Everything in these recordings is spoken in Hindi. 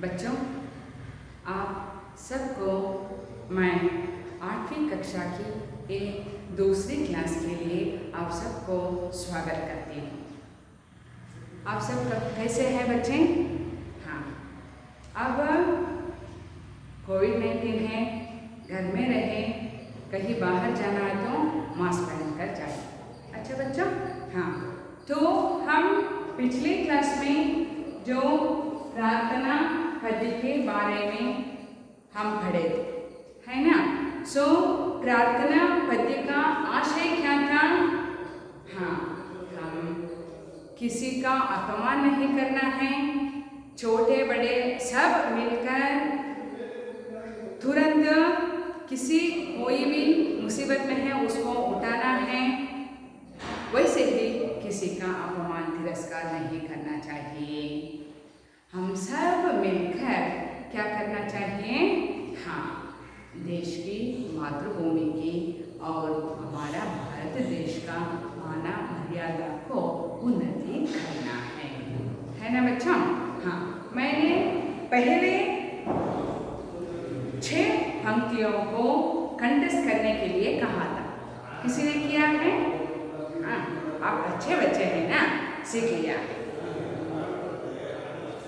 बच्चों, आप सबको मैं 8वीं कक्षा की एक दूसरी क्लास के लिए आप सबको स्वागत करती हूँ। आप सब कैसे हैं बच्चे? हाँ, अब कोविड-19 है, घर में रहें, कहीं बाहर जाना है तो मास्क पहनकर जाए। अच्छा बच्चों, हाँ, तो हम पिछली क्लास में जो प्रार्थना पद्य के बारे में हम पढ़े थे, है ना? सो प्रार्थना पद्य का आशय क्या था? हाँ, हम किसी का अपमान नहीं करना है, छोटे बड़े सब मिलकर तुरंत कोई भी मुसीबत में है उसको उठाना है। वैसे ही किसी का अपमान तिरस्कार नहीं करना चाहिए। हम सब मिलकर क्या करना चाहिए? हाँ, देश की मातृभूमि की और हमारा भारत देश का माना मर्यादा को उन्नति करना है ना बच्चों? हाँ, मैंने पहले 6 पंक्तियों को कंठस्थ करने के लिए कहा था। किसी ने किया है? हाँ, आप अच्छे बच्चे हैं ना, सीख लिया।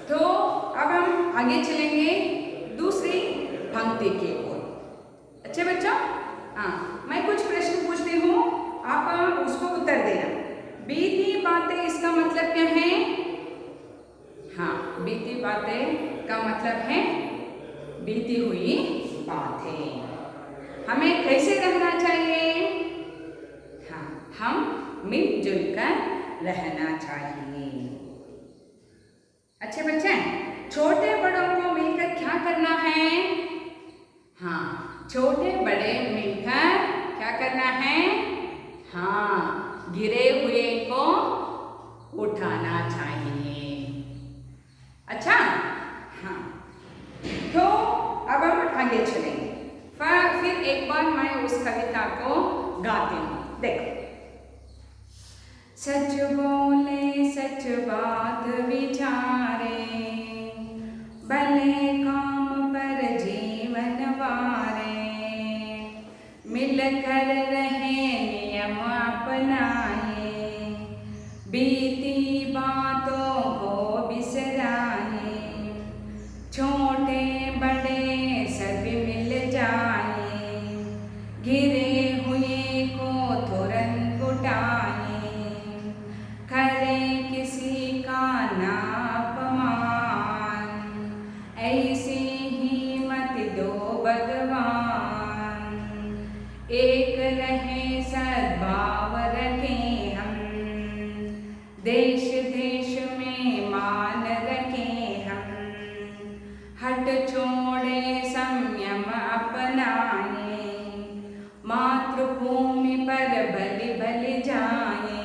तो अब हम आगे चलेंगे दूसरी पंक्ति की ओर। अच्छे बच्चों, हाँ, मैं कुछ प्रश्न पूछती हूँ, आप उसको उत्तर देना। बीती बातें इसका मतलब क्या है? हाँ, बीती बातें का मतलब है बीती हुई बातें। हमें कैसे रहना चाहिए? हाँ, हम मिलजुल कर रहना चाहिए। अच्छे बच्चे, छोटे बड़ों को मिलकर क्या करना है? हाँ, छोटे बड़े मिलकर क्या करना है? हाँ, गिरे हुए को उठाना चाहिए। अच्छा, हाँ, तो अब हम आगे चलेंगे। फिर एक बार मैं उस कविता को गाती हूँ। देखो, सच बोले सच बात विचारे, भले काम पर जीवन वारे, मिलकर रहे नियम अपनाए, बीती बातों को बिसराए, छोटे बड़े सभी मिल जाए, गिरे हुए को तुरंत उठाए, करे किसी का ना अपमान, ऐसी ही मत दो भगवान, एक रहे सद्भाव रखें हम, देश देश में मान रखें हम, हट छोड़े संयम अपनाए, मातृभूमि पर बलि बलि जाए,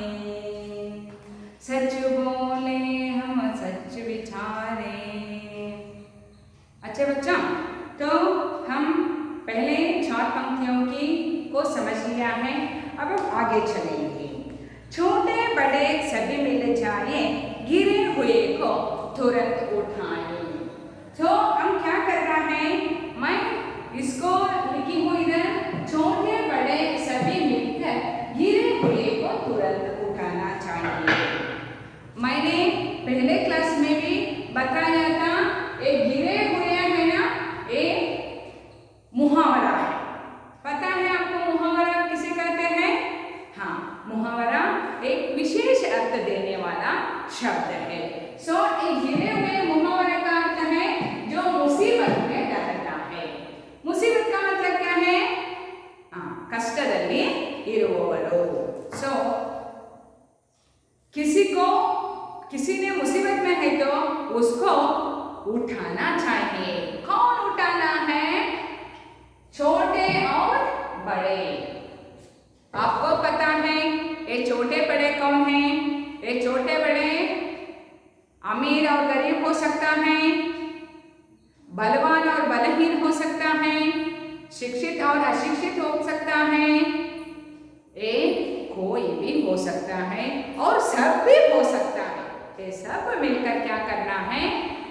सच बोले हम सच विचारे। अच्छे बच्चों, तो हम पहले 4 पंक्तियों को समझ लिया है। अब हम आगे चलेंगे। छोटे बड़े सभी मिल जाए, गिरे हुए को तुरंत उठाए। तो हम क्या करना है? मैं इसको लिखी हूँ इधर, छोटे बड़े सभी मिलकर गिरे हुए को तुरंत उठाना चाहिए। मैंने पहले क्लास में भी बताया था, एक गिरे हुए है ना, एक मुहावरा है। पता है आपको मुहावरा किसे कहते हैं? हाँ, मुहावरा एक विशेष अर्थ देने वाला शब्द है। सो एक गिरे हुए मुहावरे का अर्थ है जो मुसीबत में रहता है। मुसीबत का मतलब क्या है? हाँ, ಕಷ್ಟದಲ್ಲಿ ಇರುವವರು। सो किसी ने मुसीबत में है तो उसको उठाना चाहिए। कौन उठाना है? छोटे और बड़े। आपको पता है ये छोटे बड़े कौन हैं? ये छोटे बड़े अमीर और गरीब हो सकता है, बलवान और बलहीन हो सकता है, शिक्षित और अशिक्षित हो सकता है, कोई भी हो सकता है और सब भी हो सकता है। ये सब मिलकर क्या करना है?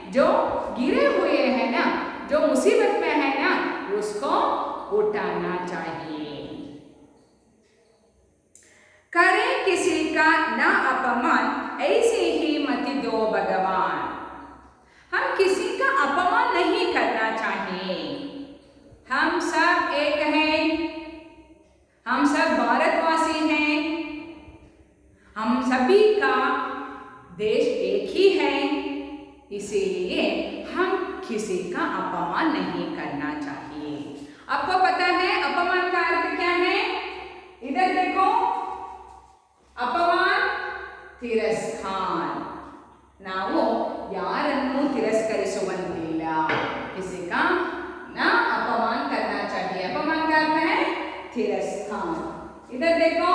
जो गिरे हुए हैं ना, जो मुसीबत में है ना, उसको उठाना चाहिए। करे किसी का ना अपमान, ऐसे ही मत दो भगवान। हम किसी का अपमान नहीं करना चाहिए। हम सब एक हैं, हम सब भारतवासी हैं, हम सभी का देश एक ही है, इसीलिए हम किसी का अपमान नहीं करना चाहिए। आपको पता है अपमान का अर्थ क्या है? इधर देखो, अपमान तिरस्कार। ನಾವು ಯಾರನ್ನು ತಿರಸ್ಕರಿಸುವಂತಿಲ್ಲ, किसी का ना अपमान करना चाहिए। अपमान का अर्थ है तिरस्कार। इधर देखो,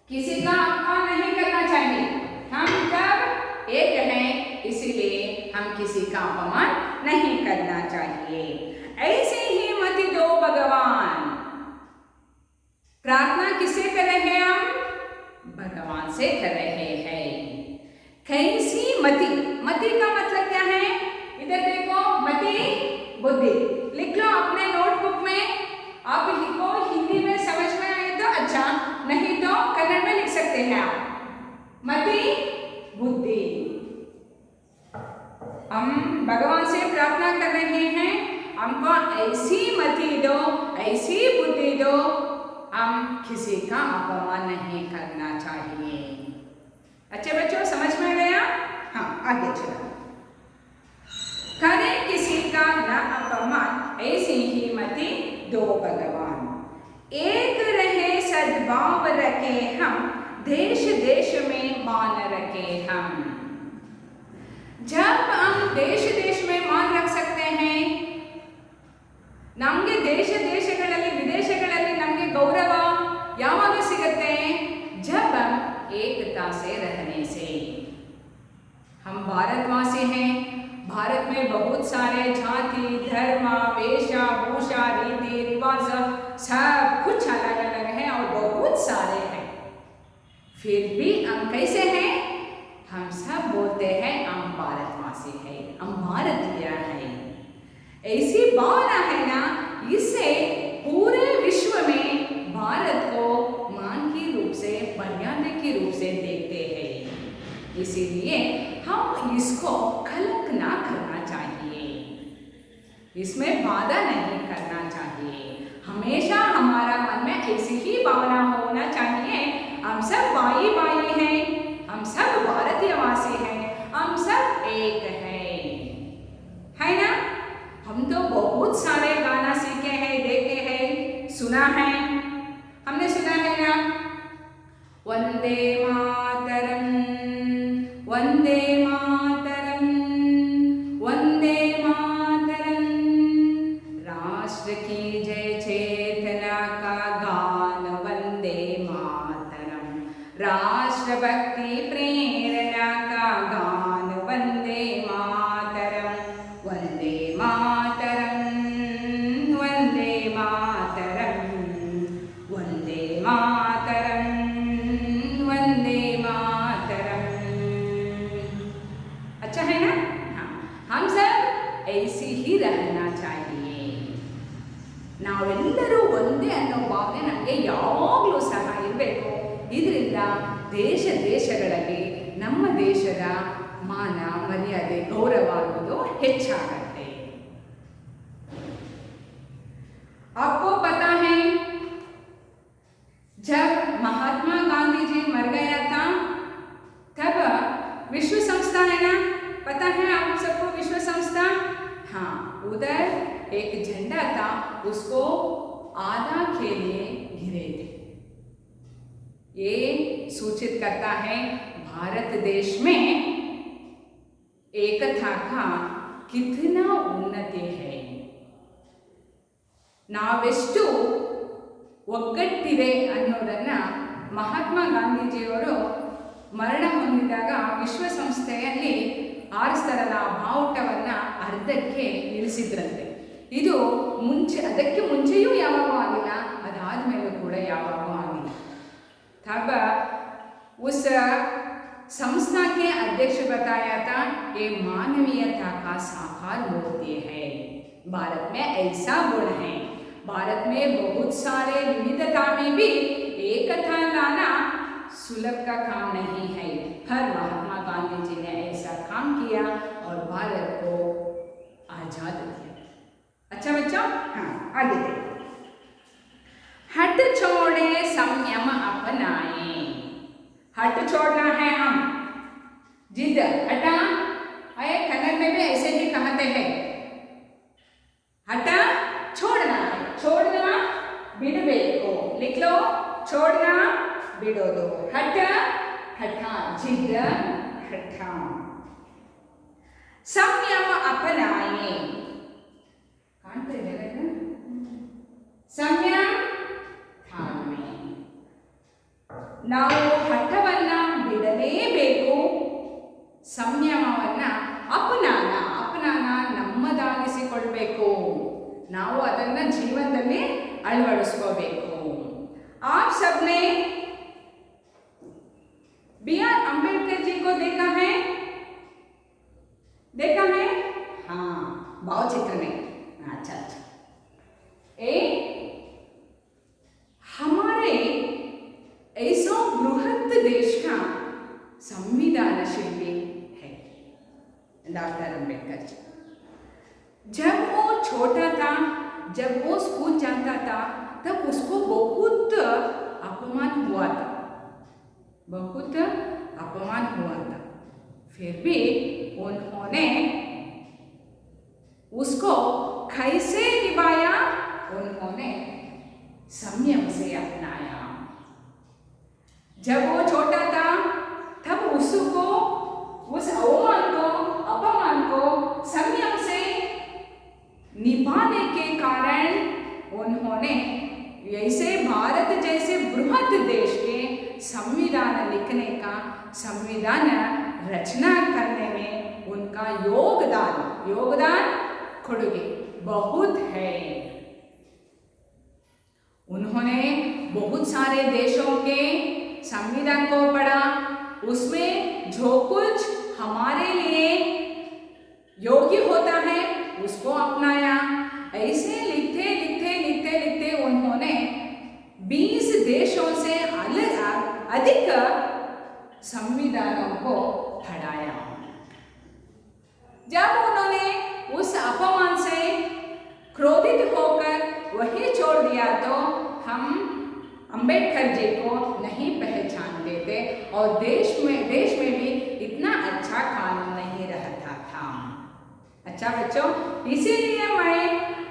किसी का अपमान नहीं करना चाहिए। हम सब एक हैं, इसीलिए हम किसी का अपमान नहीं करना चाहिए। ऐसे ही मत दो भगवान। प्रार्थना किससे कर रहे हैं हम? भगवान से कर रहे हैं। कैसी मति? मति का मतलब क्या है? इधर देखो, मति बुद्धि। लिख लो अपने नोटबुक में। आप लिखो, हिंदी में समझ में आए तो अच्छा, नहीं तो कन्नड़ में लिख सकते हैं आप। मति बुद्धि। हम भगवान से प्रार्थना कर रहे हैं, हमको ऐसी मति दो, ऐसी बुद्धि दो, हम किसी का अपमान नहीं करना चाहिए। अच्छे बच्चों, समझ में गया? हाँ, आगे चलो। करे किसी का न अपमान, ऐसी ही मति दो भगवान। एक रहे सद्भाव रखे हम, देश देश में मान रखे हम। जब हम देश देश में मान रख सकते हैं, ನಮಗೆ ದೇಶ ದೇಶಗಳಲ್ಲಿ ವಿದೇಶಗಳಲ್ಲಿ ನಮಗೆ ಗೌರವ ಯಾವಾಗ ಸಿಗುತ್ತೆ? जब हम एकता से रहने से। हम भारतवासी हैं, भारत में बहुत सारे जाति धर्म वेशभूषा रीति रिवाज सब कुछ अलग अलग है और बहुत सारे हैं, फिर भी हम कैसे हैं? हम सब बोलते हैं हम भारतवासी हैं, हम भारतीय हैं। ऐसी भावना है ना, इससे पूरे विश्व में भारत को मान के रूप से, मर्यादा के रूप से देखते हैं। इसीलिए हम इसको कलंक ना करना चाहिए, इसमें बाधा नहीं करना चाहिए। हमेशा हमारा मन में ऐसी ही भावना होना चाहिए, हम सब भाई भाई हैं, हम सब भारतीयवासी हैं, हम सब एक हैं, है ना? हम तो बहुत सारे गाना सीखे हैं, देखे हैं, सुना है। हमने सुना है ना, वंदे मातरम वंदे मातरम वंदे मातरम, राष्ट्र की जय चेतना का गान वंदे मातरम, राष्ट्रभक्ति प्रेरणा का गान वंदे मातरम, वंदे मातरम वंदे मातरम वंदे मातरम वंदे मातरम। अच्छा है ना? हाँ, हम सब ऐसे ही रहना चाहिए। ನಾವೆಲ್ಲರೂ ಒಂದೇ ಅನ್ನೋ ಭಾವನೆ ನಮಗೆ ಯಾವಾಗಲೂ ಸಹ ಇರಬೇಕು। ಇದರಿಂದ ದೇಶ ದೇಶಗಳಲ್ಲಿ ನಮ್ಮ ದೇಶದ ಮಾನ ಮರ್ಯಾದೆ ಗೌರವ ಅನ್ನೋದು ಹೆಚ್ಚಾಗತ್ತೆ। आपको पता है जब महात्मा गांधी जी मर गया था, तब विश्व संस्था है ना, पता है आप सबको विश्व संस्था? हाँ, उधर एक झंडा था, उसको आधा के लिए घिरे थे। ये सूचित करता है भारत देश में एकता का कितना उन्नति है। ನಾವೆಷ್ಟು ಒಗ್ಗಟ್ಟಿದೆ ಅನ್ನೋದನ್ನು ಮಹಾತ್ಮ ಗಾಂಧೀಜಿಯವರು ಮರಣ ಹೊಂದಿದಾಗ ವಿಶ್ವಸಂಸ್ಥೆಯಲ್ಲಿ ಆರಿಸ್ತಾರಲ್ಲ, ಆ ಬಾವುಟವನ್ನು ಅರ್ಧಕ್ಕೆ ನಿಲ್ಲಿಸಿದ್ರಂತೆ. ಇದು ಅದಕ್ಕೆ ಮುಂಚೆಯೂ ಯಾವಾಗೂ ಆಗಿಲ್ಲ, ಅದಾದ ಮೇಲೂ ಕೂಡ ಯಾವಾಗೂ ಆಗಿಲ್ಲ. तब उस संस्था के अध्यक्ष बताया था ये मानवीयता का साकार मूर्ति है। भारत में ऐसा गुण है। भारत में बहुत सारे विविधता में भी एकता लाना सुलभ का काम नहीं है, पर महात्मा गांधी जी ने ऐसा काम किया और भारत को आजाद किया। अच्छा बच्चों, हाँ आगे देखो। हट छोड़े संयम अपनाए। हट छोड़ना है हम, जिद हटा, अरे कन्नड़ में भी ऐसे ही कहते हैं, हटा छोड़ना है, छोड़ना बिडबेको, लिख लो, छोड़ना बिडोदो, हट हटा, जिद हटा। संयम अपनाए, कांटे है संयम ತಾಳ್ಮೆ। ನಾವು ಹಠವನ್ನ ಬಿಡಲೇಬೇಕು, ಸಂಯಮವನ್ನ ಅಪನಾನ ನಮ್ಮದಾಗಿಸಿಕೊಳ್ಬೇಕು, ನಾವು ಅದನ್ನ ಜೀವನದಲ್ಲಿ ಅಳವಡಿಸ್ಕೋಬೇಕು। आप सबने B.R. अम्बेडकर जी को देखा है? देखा है? हाँ, भावचित्र में। अच्छा अच्छा। हमारे ऐसा बृहत देश का संविधान शिल्पी है डॉक्टर अम्बेडकर जी। जब वो छोटा था, जब वो स्कूल जाता था, तब उसको बहुत अपमान हुआ था, बहुत अपमान हुआ था। फिर भी उन्होंने उसको कैसे निभाया? उन्होंने संयम से अपनाया। जब वो छोटा था तब उसको, उस अपमान को संयम से निभाने के कारण उन्होंने ऐसे भारत जैसे बृहत देश के संविधान लिखने का, संविधान रचना करने में उनका योगदान ಕೊಡುಗೆ बहुत है। उन्होंने बहुत सारे देशों के संविधान को पढ़ा, उसमें जो कुछ हमारे लिए योग्य होता है उसको अपनाया। ऐसे लिखते उन्होंने 20 देशों से अधिक संविधानों को पढ़ाया। जब उन्होंने उस अपमान से क्रोधित होकर वही छोड़ दिया तो हम अंबेडकर जी को नहीं पहचानते थे और देश में भी इतना अच्छा कानून नहीं रहता था। अच्छा बच्चों, इसीलिए मैं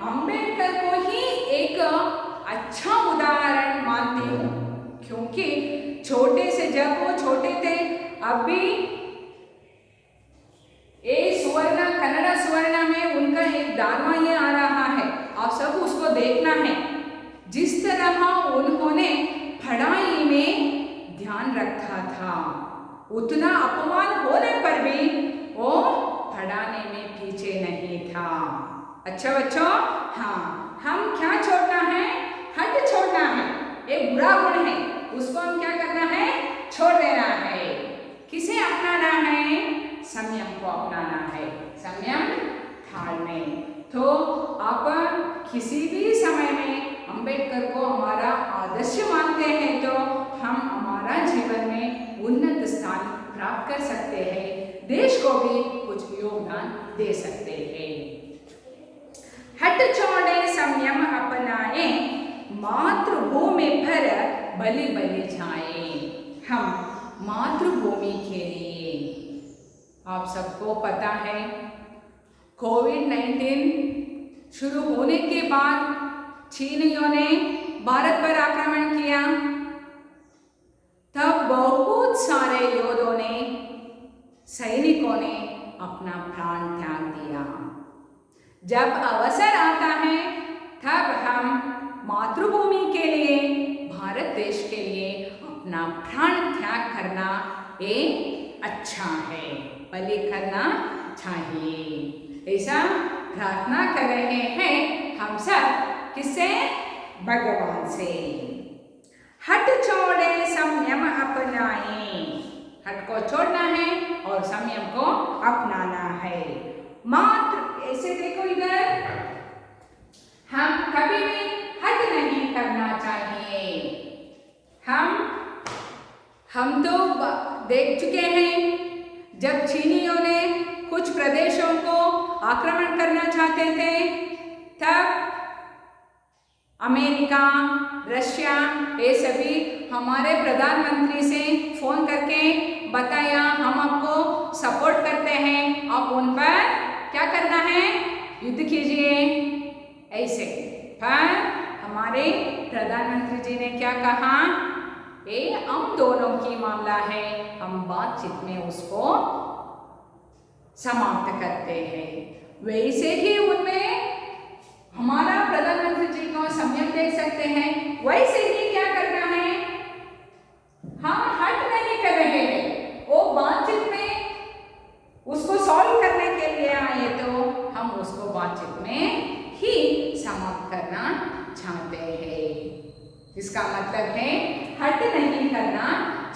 अंबेडकर को ही एक अच्छा उदाहरण मानती हूँ, क्योंकि जब वो छोटे थे, अभी कन्नड़ा सुवर्ण में उनका एक धारावाहिक आ रहा है, आप सब उसको देखना है। जिस तरह उन्होंने पढ़ाई में ध्यान रखा था, उतना अपमान होने पर भी वो पढ़ाने में पीछे नहीं था। अच्छा बच्चों, हाँ, हम क्या छोड़ना है? हट छोड़ना है। एक बुरा गुण है, उसको हम क्या करना है? छोड़ देना है। किसे अपनाना है? संयम को अपनाना है। संयम तालमेल। तो आप किसी भी समय में अंबेडकर को हमारा आदर्श मानते हैं तो हम हमारा जीवन में उन्नत स्थान प्राप्त कर सकते हैं, देश को भी कुछ योगदान दे सकते हैं। हट छोड़े संयम अपनाए, मातृभूमि पर बलि जाए। हम मातृभूमि के लिए, आप सबको पता है, कोविड-19 शुरू होने के बाद चीनियों ने भारत पर आक्रमण किया, तब बहुत सारे योद्धों ने, सैनिकों ने अपना प्राण त्याग दिया। जब अवसर आता है तब हम मातृभूमि के लिए, भारत देश के लिए अपना प्राण त्याग करना ये अच्छा है, बलि करना चाहिए। ऐसा प्रार्थना कर रहे हैं हम सब, किससे? भगवान से। हट छोड़े संयम अपनाए। हट को छोड़ना है और संयम को अपनाना है। मात्र ऐसे देखो इधर, हम कभी भी हट नहीं करना चाहिए। हम तो देख चुके हैं जब चीनियों ने कुछ प्रदेशों को आक्रमण करना चाहते थे, तब अमेरिका, रशिया, ये सभी हमारे प्रधानमंत्री से फोन करके बताया हम आपको सपोर्ट करते हैं, आप उन पर क्या करना है, युद्ध कीजिए ऐसे। पर हमारे प्रधानमंत्री जी ने क्या कहा, ये हम दोनों की मामला है, हम बातचीत में उसको समाप्त करते हैं। वैसे ही उनमें हमारा प्रधानमंत्री जी को संयम देख सकते हैं, वैसे ही क्या करना है, हम हट नहीं कर रहे हैं, वो बातचीत में उसको सॉल्व करने के लिए आए तो हम उसको बातचीत में ही समाप्त करना चाहते हैं। इसका मतलब है हट नहीं करना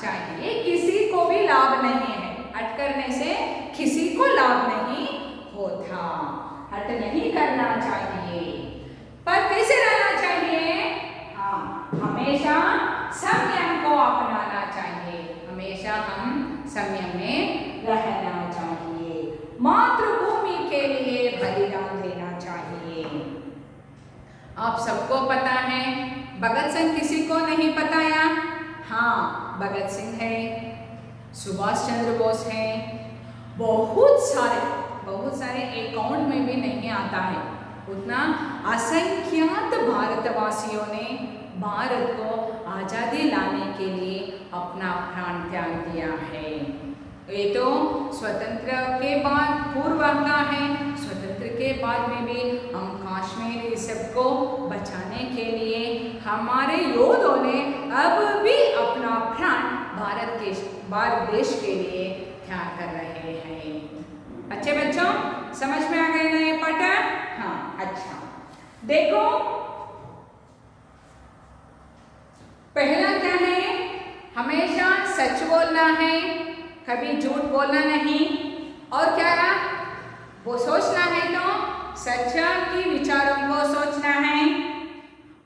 चाहिए, किसी को भी लाभ नहीं है, हट करने से किसी को लाभ नहीं होता, हट नहीं करना चाहिए। पर कैसे रहना चाहिए, हाँ हमेशा संयम को अपनाना चाहिए, हमेशा हम संयम में रहना चाहिए, मातृभूमि के लिए बलिदान देना चाहिए। आप सबको पता है भगत सिंह किसी को नहीं बताया, हाँ भगत सिंह है, सुभाष चंद्र बोस है, बहुत सारे अकाउंट में भी नहीं आता है, उतना असंख्यात भारतवासियों ने भारत को आज़ादी लाने के लिए अपना प्राण त्याग दिया है। ये तो स्वतंत्र के बाद पूर्व का है, स्वतंत्र के बाद में भी हम कश्मीर इस सब को बचाने के लिए हमारे योद्धाओं ने अब भी अपना प्राण भारत देश के लिए त्याग कर रहे हैं। अच्छे बच्चों, समझ में आ गए ना ये पाठ? हाँ अच्छा, देखो पहला क्या है, हमेशा सच बोलना है, कभी झूठ बोलना नहीं, और क्या वो सोचना है तो सच्चा की विचारों को सोचना है,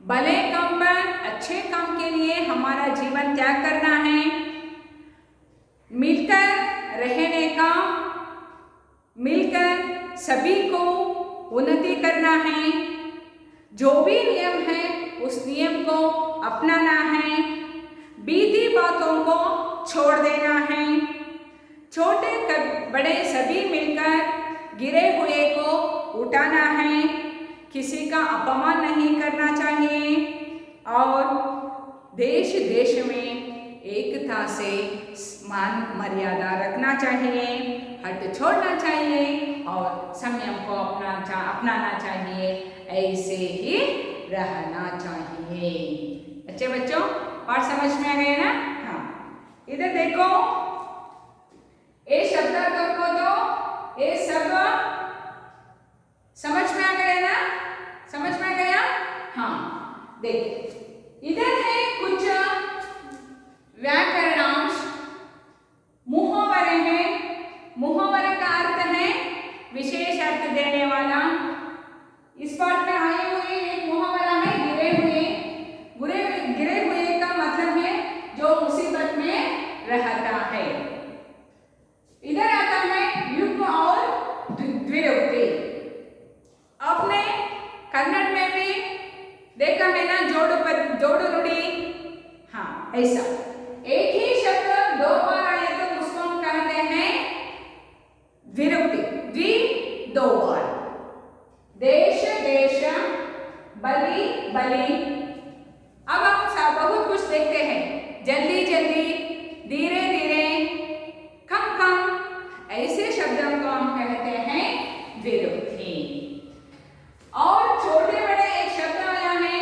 भले काम पर अच्छे काम के लिए हमारा जीवन त्याग करना है, मिलकर रहने का, मिलकर सभी को उन्नति करना है, जो भी नियम है उस नियम को अपनाना है, बीती बातों को छोड़ देना है, छोटे बड़े सभी मिलकर गिरे हुए को उठाना है, किसी का अपमान नहीं करना चाहिए, और देश देश में एकता से मान मर्यादा रखना चाहिए, हट छोड़ना चाहिए और संयम को अपनाना चाहिए, ऐसे ही रहना चाहिए। अच्छे बच्चों, पाठ समझ में आ गए ना? हाँ, इधर देखो, ये शब्द को तो ये सब समझ में आ गया ना? समझ में आ गया? हाँ, देखो इधर है कुछ व्याकरणांश, मुहावरे हैं, मुहावरे का अर्थ है विशेष अर्थ देने वाला। इस पाठ में आए हुए एक मुहावरा है गिरे हुए का मतलब है जो मुसीबत में रहता है। इधर आता है युग्म और द्विरुक्ति। आपने कन्नड़ में भी देखा है ना, जोड़ नुड़ी, हाँ ऐसा एक ही शब्द दो बार आए तो उसको हम कहते हैं द्विरुक्ति, द्वि दो बार, देश देश, बलि बलि। अब हम बहुत कुछ देखते हैं, जल्दी जल्दी, धीरे धीरे, कम कम, ऐसे शब्दों को हम कहते हैं द्विरुक्ति। और छोटे बड़े एक शब्द आया है,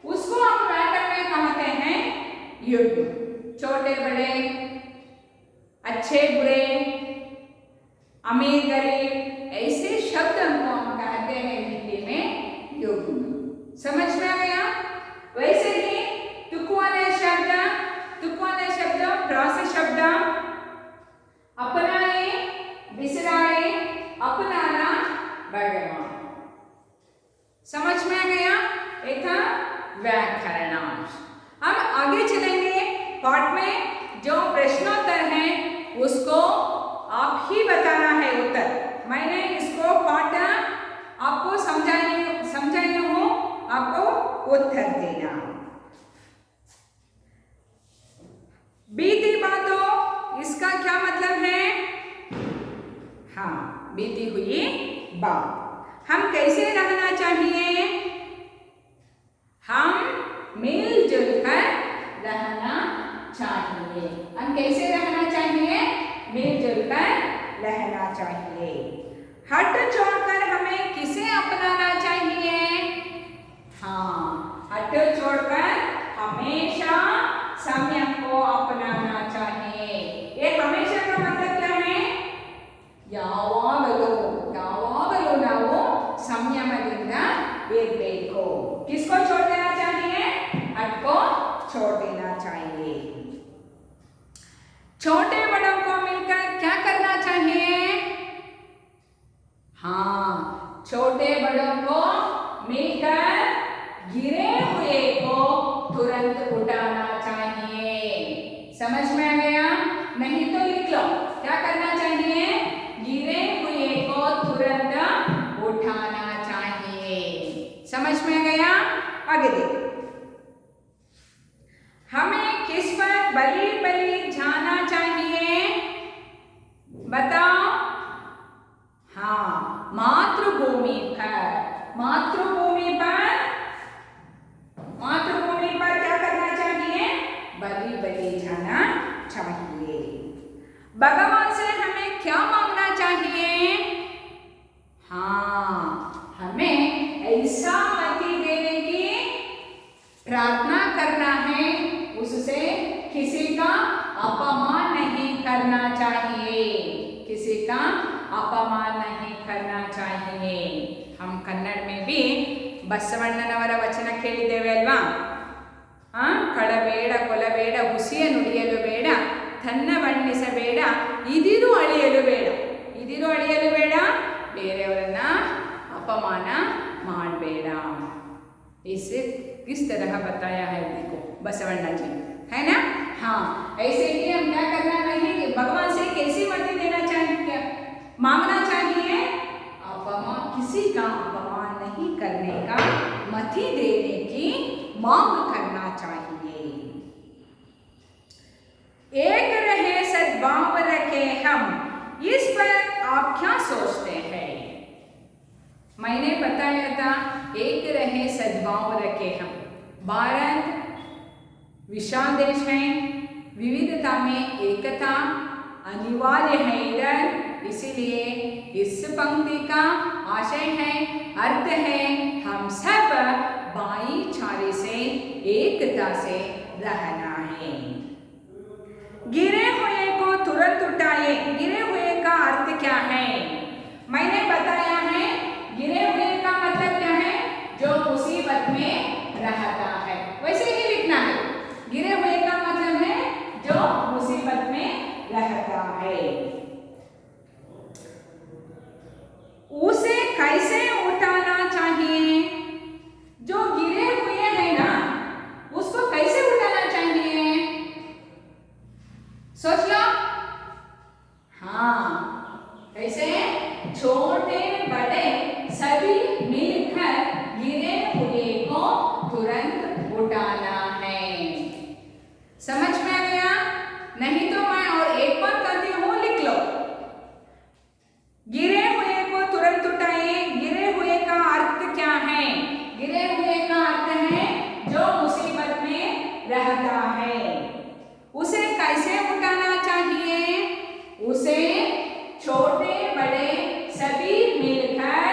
उसको हम व्याकरण में कहते हैं युग्म। छोटे बड़े, अच्छे बुरे, अमीर गरीब, ऐसे शब्दों को हम कहते हैं हिंदी में युग्म। समझ में आ गया? वैसे ही तुक वाले शब्द, प्रास शब्द व्याकरणांश। हम आगे चलेंगे पाठ में। जो प्रश्नोत्तर है उसको आप ही बताना है उत्तर। मैंने इसको पाठ आपको समझाई हूँ, आपको उत्तर देना। बीती बातों, इसका क्या मतलब है? हाँ, बीती हुई बात। हम कैसे रहना चाहिए? हम मिलजुल कर रहना चाहिए। हम कैसे रहना चाहिए? मिलजुल कर रहना चाहिए। हट छोड़कर हमें किसे अपनाना चाहिए? हाँ, हट छोड़कर हमेशा संयम को अपनाना चाहिए। ये हमेशा का मतलब क्या है? ಯಾವಾಗಲೂ ನಾವು ಸಂಯಮದಿಂದ ಇರಬೇಕು। किसको छोड़ देना चाहिए? हट को छोड़ देना चाहिए। छोटे बड़ों को मिलकर क्या करना चाहिए? हाँ, छोटे बड़ों को मिलकर गिरे हुए को तुरंत उठाना चाहिए। समझ में आ गया? नहीं तो लिख लो, क्या करना चाहिए? गिरे हुए को तुरंत उठाना चाहिए। समझ में गया? आगे देखो। हमें किस पर बलि जाना चाहिए? बताओ। हाँ, मातृभूमि पर। मातृभूमि पर क्या करना चाहिए? बलि जाना चाहिए। भगवान से हमें क्या मांगना चाहिए? हाँ, हमें ऐसा मति देने की प्रार्थना करना है, उससे किसी का अपमान नहीं करना चाहिए। किसी का अपमान नहीं करना चाहिए। हम कन्नड़ में भी ಬಸವಣ್ಣನವರ ವಚನ ಕೇಳಿದ್ದೇವೆ ಅಲ್ವಾ? ಕಳಬೇಡ ಕೊಲಬೇಡ ಹುಸಿಯ ನುಡಿಯಲು ಬೇಡ ತನ್ನ ಬಣ್ಣಿಸಬೇಡ ಇದಿರು ಅಳಿಯಲು ಬೇಡ। ಇದಿರು ಅಳಿಯಲು ಬೇಡ, ಬೇರೆಯವರನ್ನ ಅಪಮಾನ ಮಾಡಬೇಡ। किस तरह बताया है देखो बसवण्णा जी, है ना? हाँ, ऐसे ही हम क्या करना नहीं, भगवान से कैसी मति देना चाहिए, मांगना चाहिए? अपमान, किसी का अपमान नहीं करने का मति देने की मांग करना चाहिए। एक रहे सद्भाव रखे हम, इस पर आप क्या सोचते हैं? मैंने बताया था, एक रहे सद्भाव रखे हम। भारत विशाल देश है, विविधता में एकता अनिवार्य है इधर। इसलिए इस पंक्ति का आशय है, अर्थ है, हम सब भाईचारे से एकता से रहना है। गिरे हुए को तुरंत उठाए। गिरे हुए का अर्थ क्या है? मैंने बताया है, गिरे हुए का मतलब क्या है? जो मुसीबत में रहता है, वैसे ही लिखना है। गिरे हुए का मतलब है जो मुसीबत में रहता है। उसे कैसे उठाना चाहिए? जो गिरे हुए हैं ना, उसको कैसे उठाना चाहिए? सोच लो। हाँ, कैसे? छोटे बड़े सभी मिलकर गिरे हुए को तुरंत उठाना है। समझ में आ गया? नहीं तो मैं और एक बार करती हूँ, लिख लो। गिरे हुए को तुरंत उठाए। गिरे हुए का अर्थ क्या है? गिरे हुए का अर्थ है जो मुसीबत में रहता है। उसे कैसे उठाना चाहिए? उसे छोटे बड़े सभी मिलकर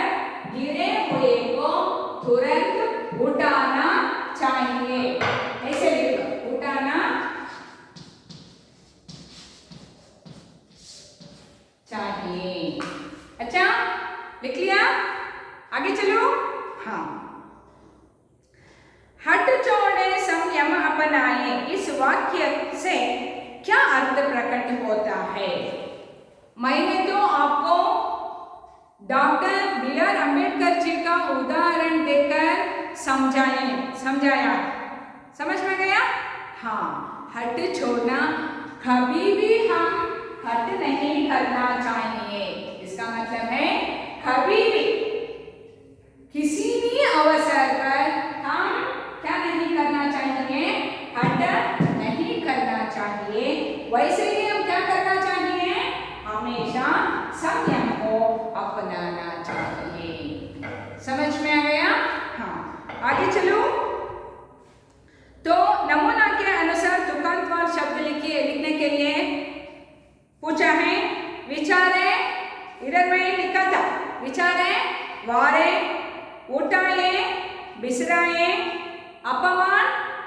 गिरे हुए को तुरंत उठाना चाहिए। ऐसे लिख लो, उठाना चाहिए। अच्छा, लिख लिया? आगे चलो। हाँ, हट छोड़े संयम अपनाए, इस वाक्य से क्या अर्थ प्रकट होता है? मैंने तो आपको doctor B are Ambedkar ji का उदाहरण देकर समझाया। समझ में गया? हाँ, हट छोड़ना, कभी भी हम हट नहीं करना चाहिए। इसका मतलब है कभी भी किसी भी अवसर पर हम क्या नहीं करना चाहिए, हट नहीं करना चाहिए। वैसे ही हम क्या करना चाहिए, हमेशा संयम को अपनाना चाहिए। समझ में आ गया? हाँ, आगे चलो। तो नमूना के अनुसार तुकांतवार शब्द लिखने के लिए पूछा है। विचारे, इधर मैं लिखा था, विचारे, वारे, उठाए, बिसराए, अपमान,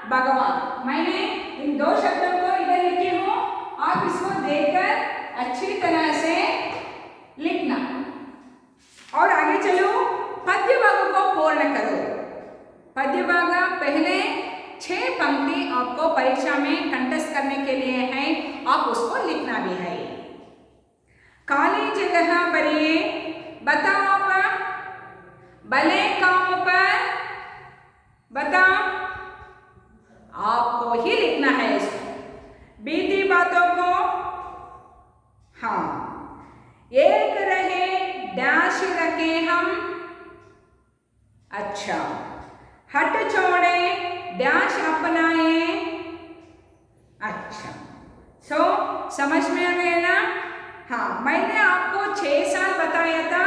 भगवान। मैंने इन दो शब्दों को इधर लिखी हूँ, आप इसको देखकर अच्छी तरह से लिखना। और आगे चलो, पद्य भाग को पूर्ण करो। पद्य भाग पहले 6 पंक्ति आपको परीक्षा में कंटेस्ट करने के लिए है, आप उसको लिखना भी है। काली जगह बरिए बताओ, भले काम पर बताओ, आपको ही लिखना है इसको। बीती बातों को, हाँ, एक रहे डैश रखे हम, अच्छा, हट छोड़े डैश अपनाए, अच्छा। समझ में आ गया ना? हाँ, मैंने आपको 6 साल बताया था,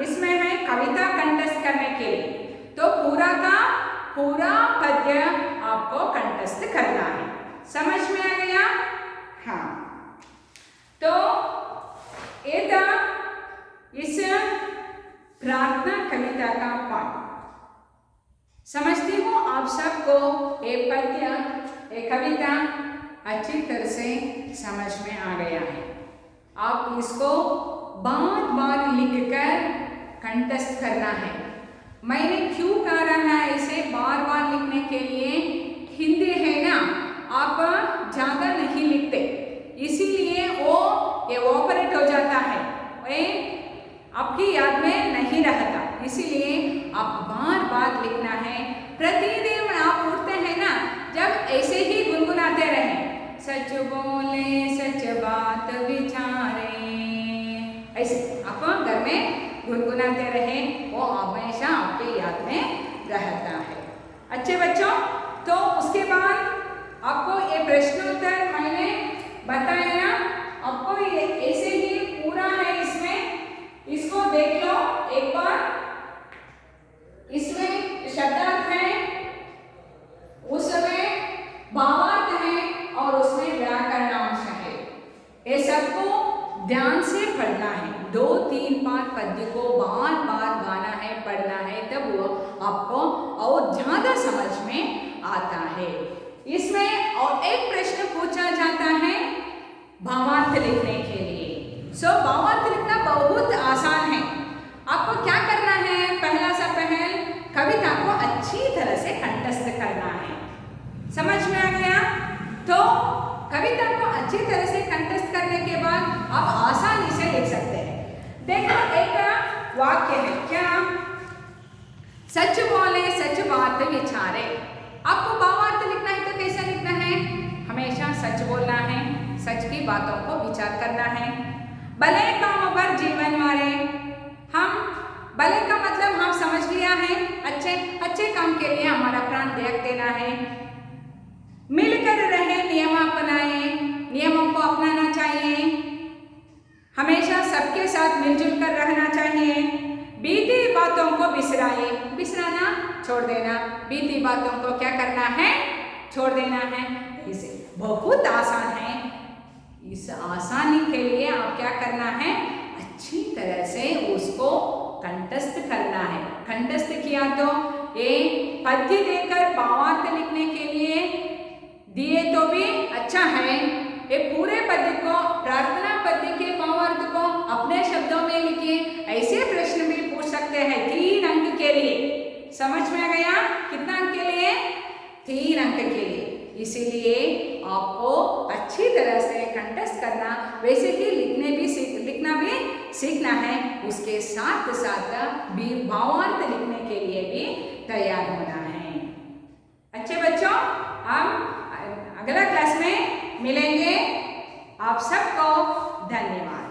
इसमें है कविता कंटेस्ट करने के लिए। तो पूरा का पूरा पद्य आपको कंटेस्ट करना है। समझ में आ गया? हाँ, तो ये था इस प्रार्थना कविता का पाठ। समझती हूँ आप सबको ये पद्य, ये कविता अच्छी तरह से समझ में आ गया है। आप इसको बार-बार लिखकर कंटेस्ट करना है। मैंने क्यों कह रहा है इसे बार-बार लिखने के लिए, हिंदी है ना, आप ज़्यादा नहीं लिखते, इसीलिए वो एवोपरेट हो जाता है, आपकी याद में नहीं रहता। इसीलिए आप बार-बार लिखना है। प्रतिदिन आप उठते हैं ना, जब ऐसे ही गुनगुनाते रहें, सच बोले सच बात विचारे, ऐसे आप घर में गुनगुनाते रहें, वो हमेशा आपके याद में रहता है। अच्छे बच्चों, तो उसके बाद आपको ये प्रश्नोत्तर मैंने बताया ना, आपको ये ऐसे ही पूरा है, इसमें इसको देख लो एक बार। इसमें शब्दार्थ है, उसमें भावार्थ है और उसमें व्याकरणांश है। ये सबको ध्यान से पढ़ना है। 2-3 बार पद्य को बार-बार गाना है, पढ़ना है, तब वो आपको और ज़्यादा समझ में आता है। इसमें और एक प्रश्न पूछा जाता है भावार्थ लिखने के लिए। भावार्थ लिखना बहुत आसान है। आपको क्या करना है, पहला सा पहल कविता को अच्छी तरह से कंठस्थ करना है। समझ में आ गया? तो कविता को अच्छी तरह से कंठस्थ करने के बाद आप आसानी से लिख सकते हैं। देखो, एक वाक्य है, क्या, सच बोले सच बात विचारे। आपको भावार्थ लिखना है तो कैसा लिखना है, हमेशा सच बोलना है, सच की बातों को विचार करना है। भले काम पर जीवन मारे, हम भले का मतलब हम समझ लिया है, अच्छे काम के लिए हमारा प्राण त्याग देना है। मिलकर रहे नियम अपनाए, नियमों को अपनाना चाहिए, हमेशा सबके साथ मिलजुल कर रहना चाहिए। बीती बातों को बिसराए, बिसराना छोड़ देना, बीती बातों को क्या करना है, छोड़ देना है। इसे बहुत आसान है। इस आसानी के लिए आप क्या करना है, अच्छी तरह से उसको कंठस्थ करना है। कंठस्थ किया तो ये पद्य देकर भावार्थ लिखने के लिए दिए तो भी अच्छा है। ये पूरे पद्य को, प्रार्थना पद्य के भावार्थ को अपने शब्दों में लिखिए। ऐसे प्रश्न भी पूछ सकते हैं 3 अंक के लिए। समझ में आ गया? कितना अंक के लिए? 3 अंक के लिए। इसीलिए आपको अच्छी तरह से कंठस्थ करना, वैसे ही लिखना भी सीखना है। उसके साथ साथ भी भावार्थ लिखने के लिए भी तैयार होना है। आप सबको धन्यवाद।